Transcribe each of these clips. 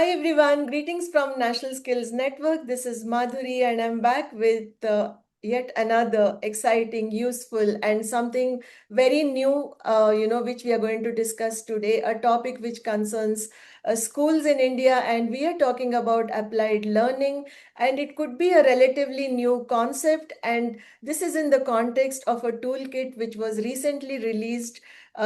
everyone, greetings from National Skills Network. This is Madhuri and I'm back with yet another exciting, useful and something very new, which we are going to discuss today, a topic which concerns schools in India, and we are talking about applied learning, and it could be a relatively new concept, and this is in the context of a toolkit which was recently released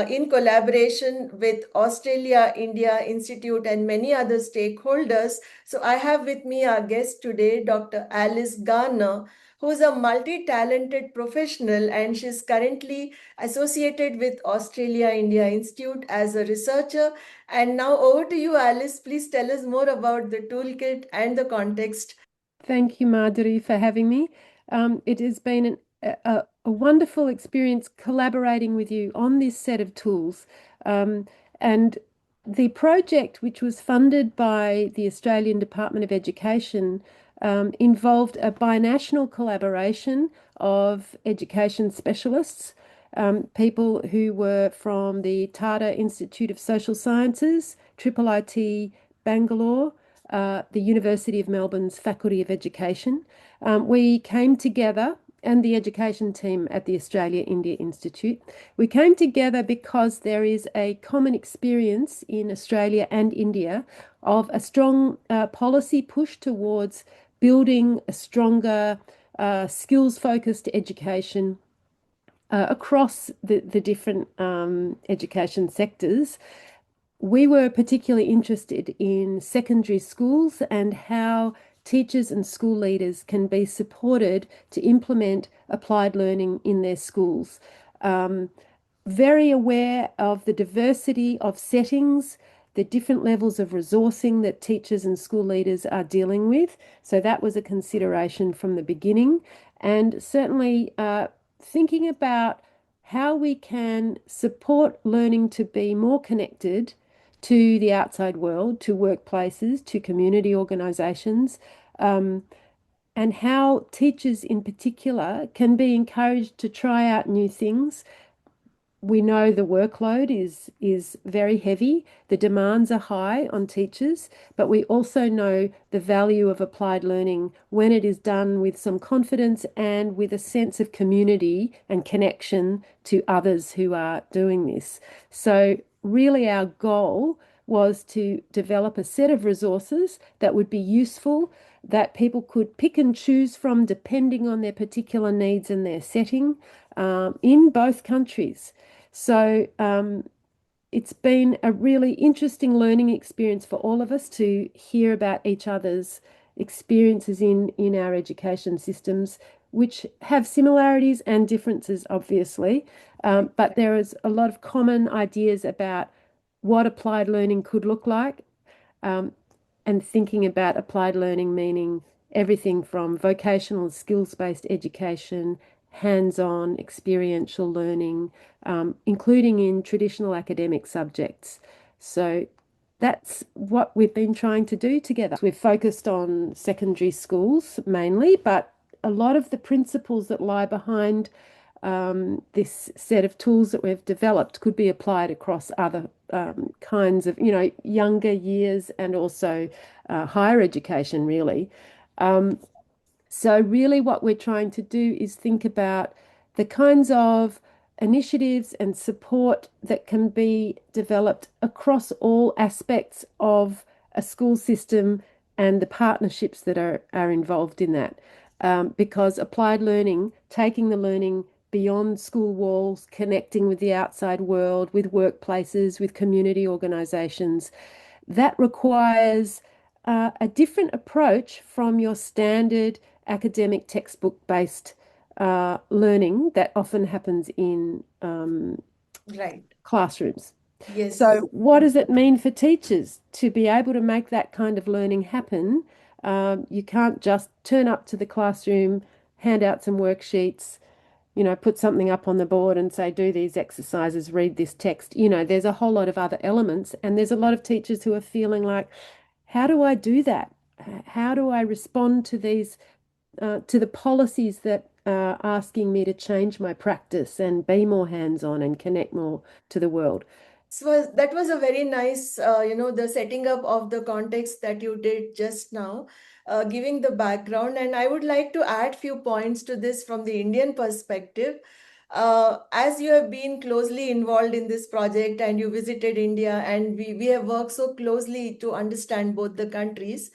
in collaboration with Australia India Institute and many other stakeholders. So I have with me our guest today, Dr. Alice Garner, who is a multi-talented professional, and she's currently associated with Australia India Institute as a researcher. And now over to you, Alice. Please tell us more about the toolkit and the context. Thank you, Madhuri, for having me. It has been a wonderful experience collaborating with you on this set of tools. And the project, which was funded by the Australian Department of Education, involved a binational collaboration of education specialists, people who were from the Tata Institute of Social Sciences, IIIT Bangalore, the University of Melbourne's Faculty of Education. We came together, and the education team at the Australia India Institute. We came together because there is a common experience in Australia and India of a strong policy push towards building a stronger skills-focused education across the different education sectors. We were particularly interested in secondary schools and how teachers and school leaders can be supported to implement applied learning in their schools. Very aware of the diversity of settings, the different levels of resourcing that teachers and school leaders are dealing with. So that was a consideration from the beginning. And certainly thinking about how we can support learning to be more connected to the outside world, to workplaces, to community organisations, and how teachers in particular can be encouraged to try out new things. We know the workload is very heavy, the demands are high on teachers, but we also know the value of applied learning when it is done with some confidence and with a sense of community and connection to others who are doing this. So really our goal was to develop a set of resources that would be useful, that people could pick and choose from depending on their particular needs and their setting in both countries. So it's been a really interesting learning experience for all of us to hear about each other's experiences in our education systems, which have similarities and differences, obviously. But there is a lot of common ideas about what applied learning could look like, and thinking about applied learning meaning everything from vocational skills-based education, hands-on experiential learning, including in traditional academic subjects. So that's what we've been trying to do together. We've focused on secondary schools mainly, but a lot of the principles that lie behind this set of tools that we've developed could be applied across other kinds of, younger years and also higher education, really. So really what we're trying to do is think about the kinds of initiatives and support that can be developed across all aspects of a school system and the partnerships that are involved in that. Because applied learning, taking the learning beyond school walls, connecting with the outside world, with workplaces, with community organisations, that requires a different approach from your standard academic textbook-based learning that often happens in Right. classrooms. Yes. So what does it mean for teachers to be able to make that kind of learning happen? You can't just turn up to the classroom, hand out some worksheets, put something up on the board and say, do these exercises, read this text. There's a whole lot of other elements, and there's a lot of teachers who are feeling like, how do I do that? How do I respond to these, to the policies that are asking me to change my practice and be more hands-on and connect more to the world? That was a very nice, the setting up of the context that you did just now, giving the background. And I would like to add few points to this from the Indian perspective. As you have been closely involved in this project and you visited India, and we have worked so closely to understand both the countries.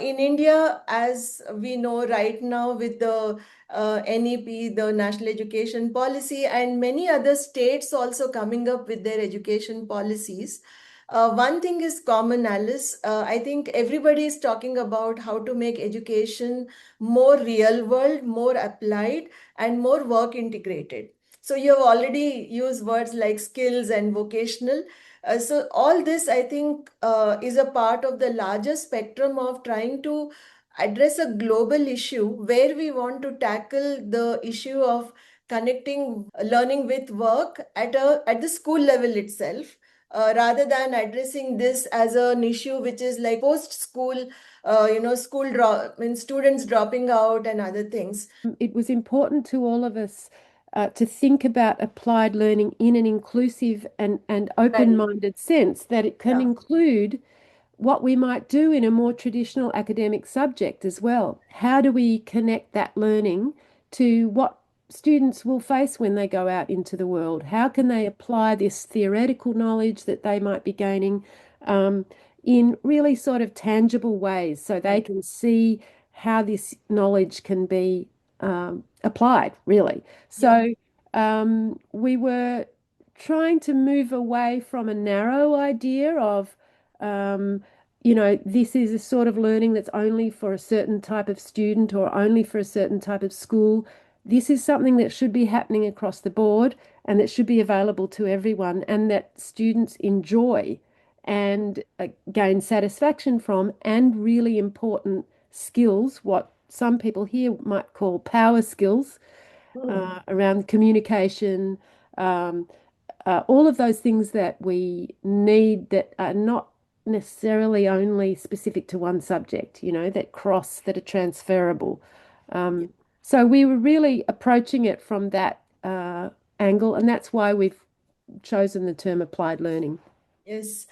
In India, as we know right now, with the NEP, the National Education Policy, and many other states also coming up with their education policies. One thing is common, Alice. I think everybody is talking about how to make education more real world, more applied, and more work integrated. So you have already used words like skills and vocational. So all this, I think, is a part of the larger spectrum of trying to address a global issue where we want to tackle the issue of connecting learning with work at the school level itself, rather than addressing this as an issue which is like post school, school drop, students dropping out and other things. It was important to all of us to think about applied learning in an inclusive and Right. open-minded sense, that it can Yeah. include what we might do in a more traditional academic subject as well. How do we connect that learning to what students will face when they go out into the world? How can they apply this theoretical knowledge that they might be gaining um, in really sort of tangible ways so they Right. can see how this knowledge can be applied, really? Yeah. So we were trying to move away from a narrow idea of um, this is a sort of learning that's only for a certain type of student or only for a certain type of school. This is something that should be happening across the board and that should be available to everyone and that students enjoy and gain satisfaction from, and really important skills, what some people here might call power skills, Hmm. around communication, um, all of those things that we need that are not necessarily only specific to one subject, that cross, that are transferable. Yeah. Um, so we were really approaching it from that angle, and that's why we've chosen the term applied learning. Yes.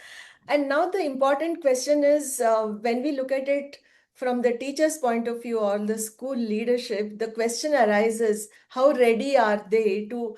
And now the important question is, when we look at it from the teacher's point of view or the school leadership, the question arises, how ready are they to,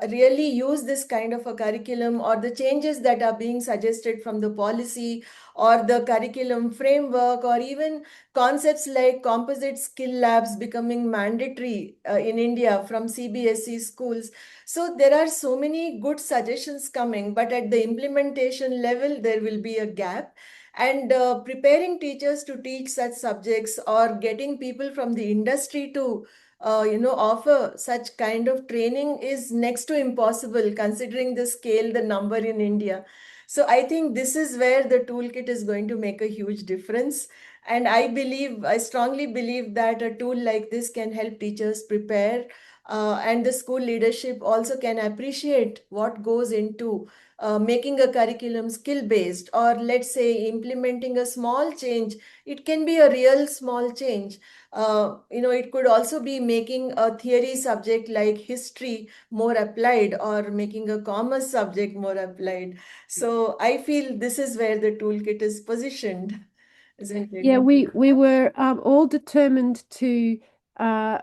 really use this kind of a curriculum or the changes that are being suggested from the policy or the curriculum framework, or even concepts like composite skill labs becoming mandatory in India from CBSE schools. So there are so many good suggestions coming, but at the implementation level, there will be a gap. And preparing teachers to teach such subjects or getting people from the industry to, offer such kind of training is next to impossible considering the scale, the number in India. So I think this is where the toolkit is going to make a huge difference. And I strongly believe that a tool like this can help teachers prepare, and the school leadership also can appreciate what goes into making a curriculum skill based, or let's say implementing a small change. It can be a real small change. It could also be making a theory subject like history more applied, or making a commerce subject more applied. So I feel this is where the toolkit is positioned, isn't it? Yeah, we were all determined to uh,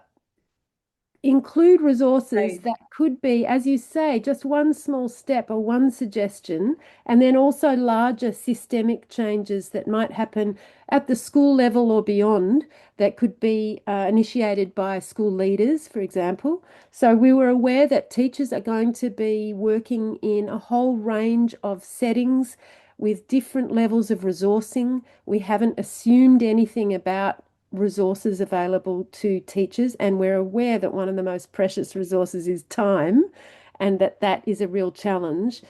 include resources Right. that could be, as you say, just one small step or one suggestion, and then also larger systemic changes that might happen at the school level or beyond that could be initiated by school leaders, for example. So we were aware that teachers are going to be working in a whole range of settings with different levels of resourcing. We haven't assumed anything about resources available to teachers, and we're aware that one of the most precious resources is time, and that is a real challenge.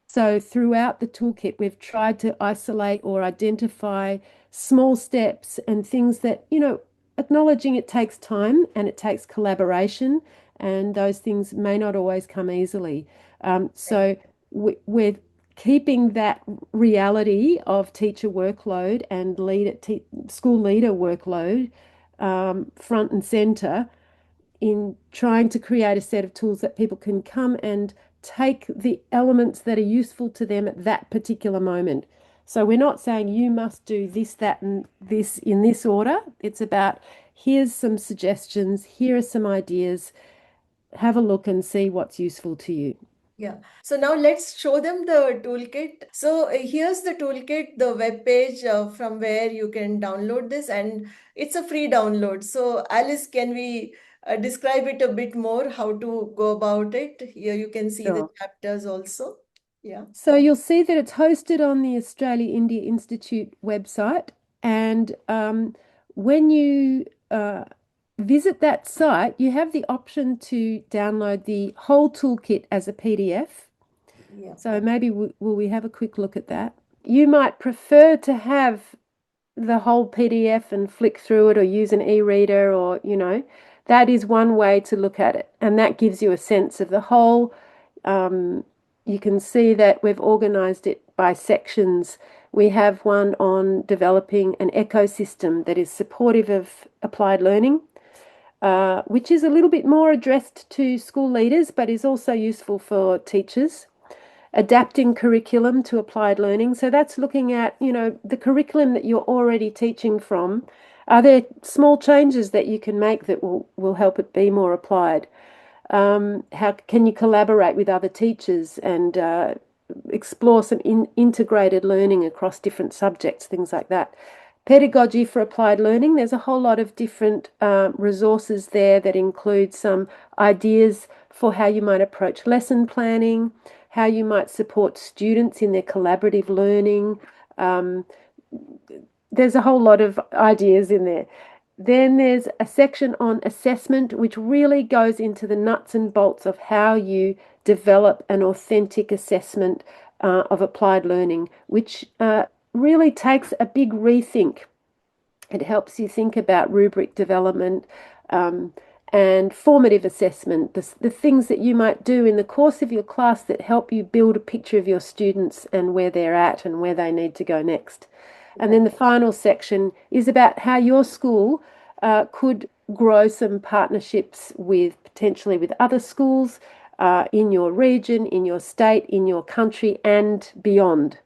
So throughout the toolkit, we've tried to isolate or identify small steps and things that, acknowledging it takes time and it takes collaboration, and those things may not always come easily. So we're keeping that reality of teacher workload and school leader workload front and center in trying to create a set of tools that people can come and take the elements that are useful to them at that particular moment. So we're not saying you must do this, that, and this in this order. It's about here's some suggestions, here are some ideas, have a look and see what's useful to you. Yeah. So now let's show them the toolkit. So here's the toolkit, the web page from where you can download this, and it's a free download. So Alice, can we describe it a bit more, how to go about it? Here you can see the Sure. chapters also. Yeah. So you'll see that it's hosted on the Australia India Institute website. And when you visit that site, you have the option to download the whole toolkit as a PDF. Yeah. So maybe will we have a quick look at that? You might prefer to have the whole PDF and flick through it or use an e-reader or, that is one way to look at it. And that gives you a sense of the whole. You can see that we've organized it by sections. We have one on developing an ecosystem that is supportive of applied learning, which is a little bit more addressed to school leaders, but is also useful for teachers. Adapting curriculum to applied learning. So that's looking at, the curriculum that you're already teaching from. Are there small changes that you can make that will help it be more applied? How can you collaborate with other teachers and explore some integrated learning across different subjects, things like that? Pedagogy for applied learning, there's a whole lot of different resources there that include some ideas for how you might approach lesson planning, how you might support students in their collaborative learning. There's a whole lot of ideas in there. Then there's a section on assessment, which really goes into the nuts and bolts of how you develop an authentic assessment of applied learning, which really takes a big rethink. It helps you think about rubric development and formative assessment, the things that you might do in the course of your class that help you build a picture of your students and where they're at and where they need to go next. And then the final section is about how your school could grow some partnerships with potentially with other schools in your region, in your state, in your country, and beyond.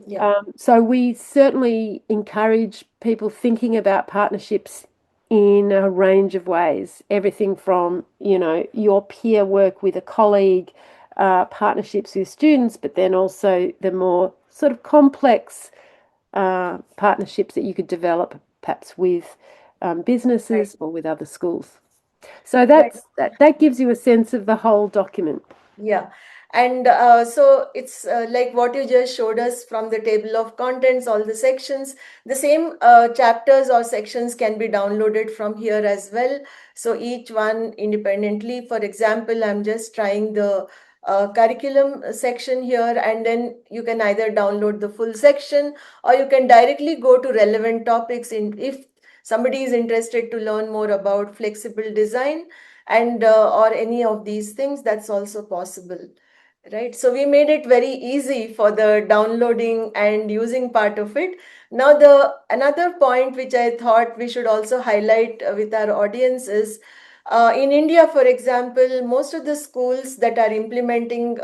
Yeah. So we certainly encourage people thinking about partnerships in a range of ways, everything from, your peer work with a colleague, partnerships with students, but then also the more sort of complex partnerships that you could develop perhaps with businesses or with other schools. So Right. that gives you a sense of the whole document. Yeah. And so it's like what you just showed us from the table of contents, all the sections. The same chapters or sections can be downloaded from here as well. So each one independently. For example, I'm just trying the curriculum section here, and then you can either download the full section or you can directly go to relevant topics in if somebody is interested to learn more about flexible design and or any of these things, that's also possible, right? So we made it very easy for the downloading and using part of it. Now the another point which I thought we should also highlight with our audience is in India, for example, most of the schools that are implementing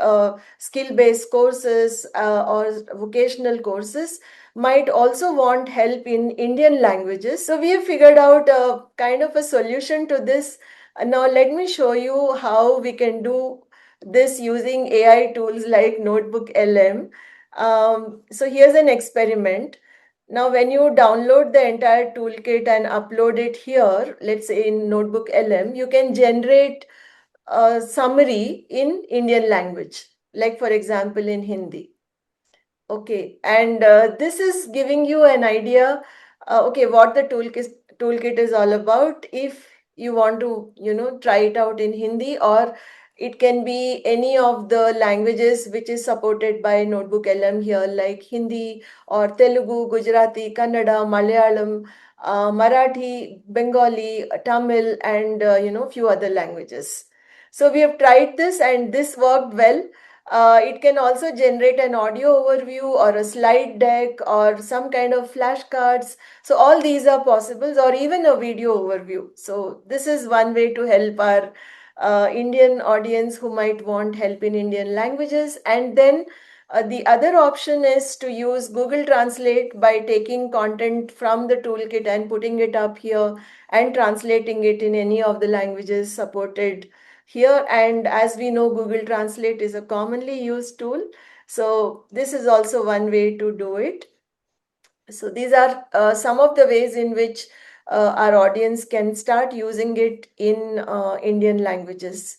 skill-based courses or vocational courses might also want help in Indian languages. So we have figured out a kind of a solution to this. Now let me show you how we can do this using AI tools like Notebook LM. So here's an experiment. Now, when you download the entire toolkit and upload it here, let's say in Notebook LM, you can generate a summary in Indian language, like for example in Hindi. Okay, and this is giving you an idea, okay, what the toolkit is all about. If you want to, try it out in Hindi, or it can be any of the languages which is supported by Notebook LM here, like Hindi or Telugu, Gujarati, Kannada, Malayalam, Marathi, Bengali, Tamil, and few other languages. So we have tried this, and this worked well. It can also generate an audio overview or a slide deck or some kind of flashcards. So all these are possibles, or even a video overview. So this is one way to help our Indian audience who might want help in Indian languages. And then the other option is to use Google Translate by taking content from the toolkit and putting it up here and translating it in any of the languages supported here. And as we know, Google Translate is a commonly used tool. So this is also one way to do it. So these are some of the ways in which our audience can start using it in Indian languages.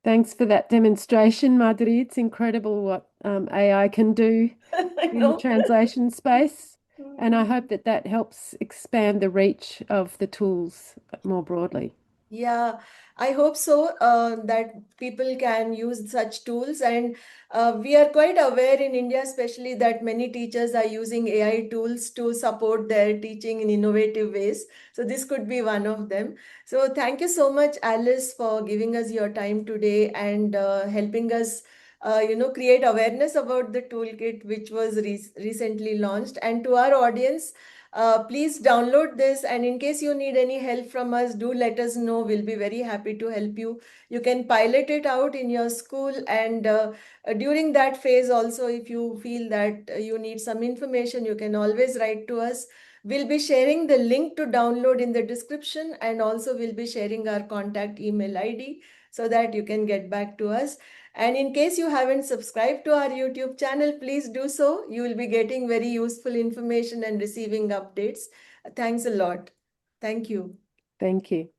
Thanks for that demonstration, Madhuri. It's incredible what AI can do I in the know. translation space. And I hope that that helps expand the reach of the tools more broadly. Yeah, I hope so, that people can use such tools. And we are quite aware in India, especially, that many teachers are using AI tools to support their teaching in innovative ways. So this could be one of them. So thank you so much, Alice, for giving us your time today and helping us, create awareness about the toolkit, which was recently launched. And to our audience, please download this, and in case you need any help from us, do let us know. We'll be very happy to help you. You can pilot it out in your school, and during that phase also, if you feel that you need some information, you can always write to us. We'll be sharing the link to download in the description, and also we'll be sharing our contact email ID so that you can get back to us. And in case you haven't subscribed to our YouTube channel, please do so. You will be getting very useful information and receiving updates. Thanks a lot. Thank you. Thank you.